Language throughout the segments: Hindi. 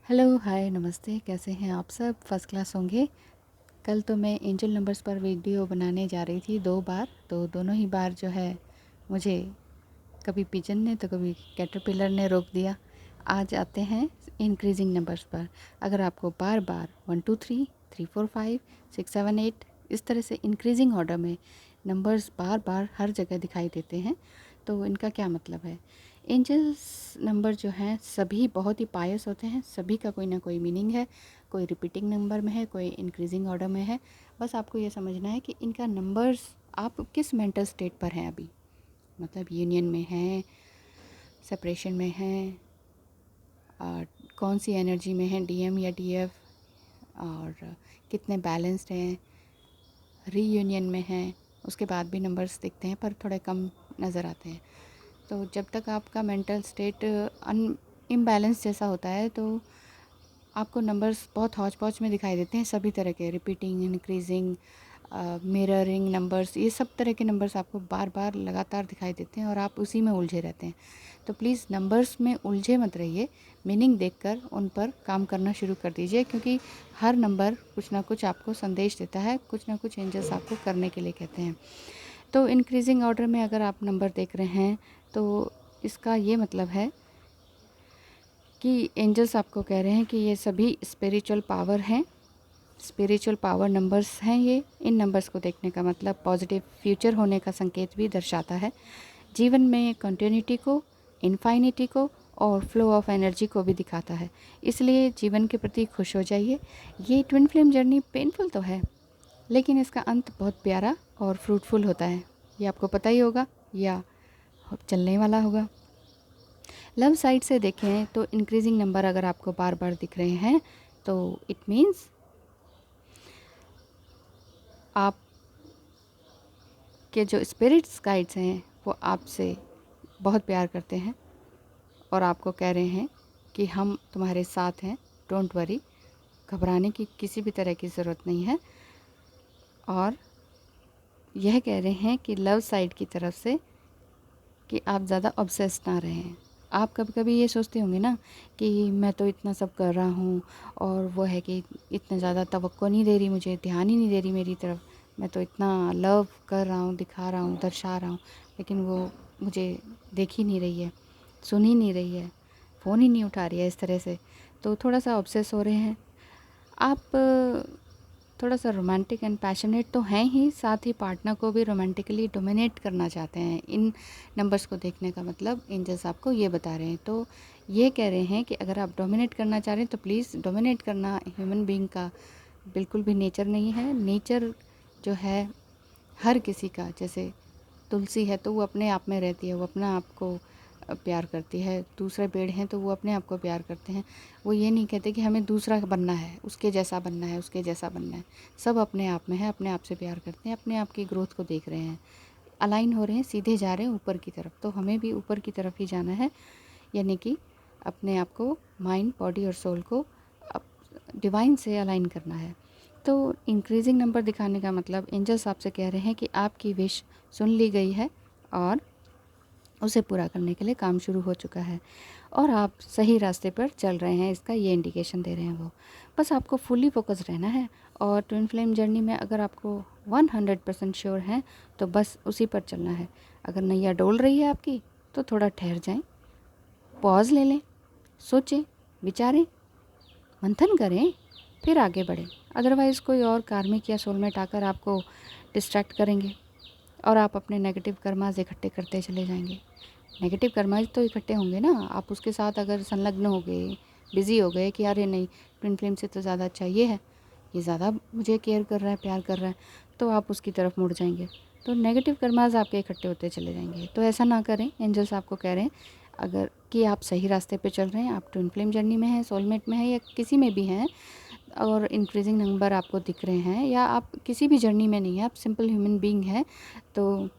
हेलो, हाय, नमस्ते। कैसे हैं आप सब? फर्स्ट क्लास होंगे। कल तो मैं एंजल नंबर्स पर वीडियो बनाने जा रही थी 2 बार, तो दोनों ही बार जो है मुझे कभी पिजन ने तो कभी कैटरपिलर ने रोक दिया। आज आते हैं इंक्रीजिंग नंबर्स पर। अगर आपको बार-बार 1 2 3 3 4 5 6 7 8 इस तरह से इंक्रीजिंग ऑर्डर में नंबर्स बार-बार हर जगह दिखाई देते हैं, तो इनका क्या मतलब है? एंजल्स नंबर जो हैं सभी बहुत ही पायस होते हैं, सभी का कोई ना कोई मीनिंग है, कोई रिपीटिंग नंबर में है, कोई इंक्रीजिंग ऑर्डर में है। बस आपको ये समझना है कि इनका नंबर्स आप किस मेंटल स्टेट पर हैं अभी, मतलब यूनियन में हैं, सेपरेशन में हैं, और कौन सी एनर्जी में हैं, डीएम या डीएफ, और कितने बैलेंस्ड हैं, रीयूनियन में हैं। उसके बाद भी नंबर्स दिखते हैं पर थोड़े कम नज़र आते हैं। तो जब तक आपका मेंटल स्टेट इम्बैलेंस जैसा होता है तो आपको नंबर्स बहुत हौच-पौच में दिखाई देते हैं, सभी तरह के रिपीटिंग, इंक्रीजिंग, मिररिंग नंबर्स, ये सब तरह के नंबर्स आपको बार-बार लगातार दिखाई देते हैं और आप उसी में उलझे रहते हैं। तो प्लीज़ नंबर्स में उलझे मत रहिए, मीनिंग देखकर उन पर काम करना शुरू कर दीजिए, क्योंकि हर नंबर कुछ ना कुछ आपको संदेश देता है, कुछ ना कुछ एंजल्स आपको करने के लिए कहते हैं। तो इंक्रीजिंग ऑर्डर में अगर आप नंबर देख रहे हैं तो इसका ये मतलब है कि एंजल्स आपको कह रहे हैं कि ये सभी स्पिरिचुअल पावर हैं, स्पिरिचुअल पावर नंबर्स हैं ये। इन नंबर्स को देखने का मतलब पॉजिटिव फ्यूचर होने का संकेत भी दर्शाता है, जीवन में कंटिन्यूटी को, इनफाइनिटी को और फ्लो ऑफ एनर्जी को भी दिखाता है। इसलिए जीवन के प्रति खुश हो जाइए। ये ट्विन फ्लेम जर्नी पेनफुल तो है, लेकिन इसका अंत बहुत प्यारा और फ्रूटफुल होता है। ये आपको पता ही होगा या चलने वाला होगा। लव साइड से देखें तो इंक्रीजिंग नंबर अगर आपको बार बार दिख रहे हैं तो इट मीन्स आप के जो स्पिरिट्स गाइड्स हैं वो आपसे बहुत प्यार करते हैं और आपको कह रहे हैं कि हम तुम्हारे साथ हैं, डोंट वरी, घबराने की किसी भी तरह की ज़रूरत नहीं है। और यह कह रहे हैं कि लव साइड की तरफ से कि आप ज़्यादा ऑब्सेस ना रहें। आप कभी कभी ये सोचते होंगे ना कि मैं तो इतना सब कर रहा हूँ और वो है कि इतना ज़्यादा तवक्को नहीं दे रही, मुझे ध्यान ही नहीं दे रही मेरी तरफ, मैं तो इतना लव कर रहा हूँ, दिखा रहा हूँ, दर्शा रहा हूँ, लेकिन वो मुझे देख ही नहीं रही है, सुन ही नहीं रही है, फ़ोन ही नहीं उठा रही है, इस तरह से तो थोड़ा सा ऑब्सेस हो रहे हैं आप। थोड़ा सा रोमांटिक एंड पैशनेट तो हैं ही, साथ ही पार्टनर को भी रोमांटिकली डोमिनेट करना चाहते हैं। इन नंबर्स को देखने का मतलब एंजल्स आपको ये बता रहे हैं। तो ये कह रहे हैं कि अगर आप डोमिनेट करना चाह रहे हैं तो प्लीज़, डोमिनेट करना ह्यूमन बीइंग का बिल्कुल भी नेचर नहीं है। नेचर जो है हर किसी का, जैसे तुलसी है तो वो अपने आप में रहती है, वो अपना आप को प्यार करती है। दूसरे पेड़ हैं तो वो अपने आप को प्यार करते हैं। वो ये नहीं कहते कि हमें दूसरा बनना है, उसके जैसा बनना है, उसके जैसा बनना है। सब अपने आप में है, अपने आप से प्यार करते हैं, अपने आप की ग्रोथ को देख रहे हैं, अलाइन हो रहे हैं, सीधे जा रहे हैं ऊपर की तरफ। तो हमें भी ऊपर की तरफ ही जाना है, यानी कि अपने आप को, माइंड, बॉडी और सोल को डिवाइन से अलाइन करना है। तो इंक्रीजिंग नंबर दिखाने का मतलब एंजल्स आपसे कह रहे हैं कि आपकी विश सुन ली गई है और उसे पूरा करने के लिए काम शुरू हो चुका है और आप सही रास्ते पर चल रहे हैं, इसका ये इंडिकेशन दे रहे हैं वो। बस आपको फुली फोकस रहना है और ट्विन फ्लेम जर्नी में अगर आपको 100% श्योर हैं तो बस उसी पर चलना है। अगर नैया डोल रही है आपकी तो थोड़ा ठहर जाएं, पॉज ले लें, सोचें, विचारें, मंथन करें, फिर आगे बढ़ें। अदरवाइज़ कोई और कार्मिक या सोलमेट आकर आपको डिस्ट्रैक्ट करेंगे और आप अपने नेगेटिव कर्मास इकट्ठे करते चले जाएंगे। नेगेटिव कर्मास तो इकट्ठे होंगे ना, आप उसके साथ अगर संलग्न हो गए, बिज़ी हो गए कि अरे नहीं, ट्विन फ्लेम से तो ज़्यादा अच्छा ये है, ये ज़्यादा मुझे केयर कर रहा है, प्यार कर रहा है, तो आप उसकी तरफ मुड़ जाएंगे। तो नेगेटिव कर्मास आपके इकट्ठे होते चले जाएंगे। तो ऐसा ना करें। एंजल्स आपको कह रहे हैं अगर कि आप सही रास्ते पे चल रहे हैं, आप ट्विन फ्लेम जर्नी में हैं, सोलमेट में हैं या किसी में भी हैं और इंक्रीजिंग नंबर आपको दिख रहे हैं, या आप किसी भी जर्नी में नहीं हैं, आप सिंपल ह्यूमन बीइंग हैं, तो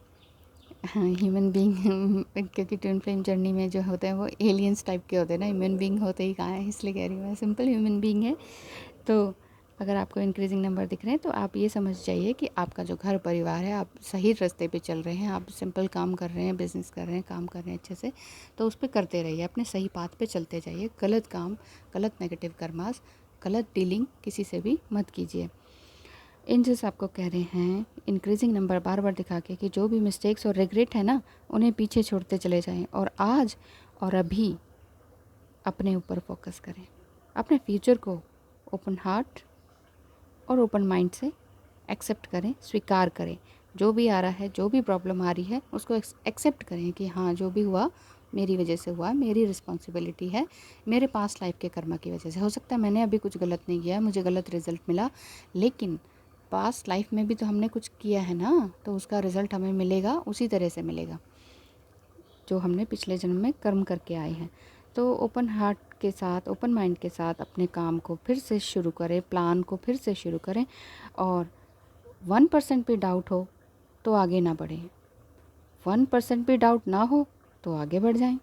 हाँ, ह्यूमन बीइंग क्योंकि ट्विन फ्लेम जर्नी में जो होते हैं वो एलियंस टाइप के होते हैं ना, ह्यूमन बीइंग होते ही कहाँ हैं, इसलिए कह रही हूँ मैं, सिंपल ह्यूमन बीइंग है। तो अगर आपको इंक्रीजिंग नंबर दिख रहे हैं तो आप ये समझ जाइए कि आपका जो घर परिवार है, आप सही रास्ते पे चल रहे हैं, आप सिंपल काम कर रहे हैं, बिज़नेस कर रहे हैं, काम कर रहे हैं अच्छे से, तो उस पे करते रहिए, अपने सही पाथ पे चलते जाइए। गलत काम, गलत नेगेटिव कर्मास, गलत डीलिंग किसी से भी मत कीजिए। एंजल्स आपको कह रहे हैं इंक्रीजिंग नंबर बार बार दिखा के कि जो भी मिस्टेक्स और रिग्रेट है ना, उन्हें पीछे छोड़ते चले जाएं और आज और अभी अपने ऊपर फोकस करें। अपने फ्यूचर को ओपन हार्ट और ओपन माइंड से एक्सेप्ट करें, स्वीकार करें। जो भी आ रहा है, जो भी प्रॉब्लम आ रही है, उसको एक्सेप्ट करें कि हाँ, जो भी हुआ मेरी वजह से हुआ, मेरी रिस्पॉन्सिबिलिटी है, मेरे पास्ट लाइफ के कर्मा की वजह से। हो सकता है मैंने अभी कुछ गलत नहीं किया, मुझे गलत रिजल्ट मिला, लेकिन पास्ट लाइफ में भी तो हमने कुछ किया है ना, तो उसका रिज़ल्ट हमें मिलेगा, उसी तरह से मिलेगा जो हमने पिछले जन्म में कर्म करके आए हैं। तो ओपन हार्ट के साथ, ओपन माइंड के साथ अपने काम को फिर से शुरू करें, प्लान को फिर से शुरू करें, और 1% भी डाउट हो तो आगे ना बढ़ें, 1% भी डाउट ना हो तो आगे बढ़ जाएं।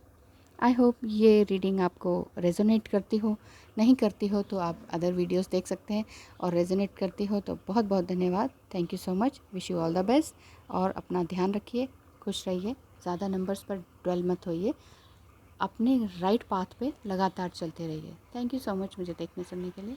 आई होप ये रीडिंग आपको रेजोनेट करती हो। नहीं करती हो तो आप अदर वीडियोस देख सकते हैं, और रेजोनेट करती हो तो बहुत बहुत धन्यवाद। Thank you so much. Wish you all the best, और अपना ध्यान रखिए, खुश रहिए, ज़्यादा नंबर्स पर ड्वेल मत होइए, अपने राइट पाथ पे लगातार चलते रहिए। थैंक यू सो मच मुझे देखने सुनने के लिए।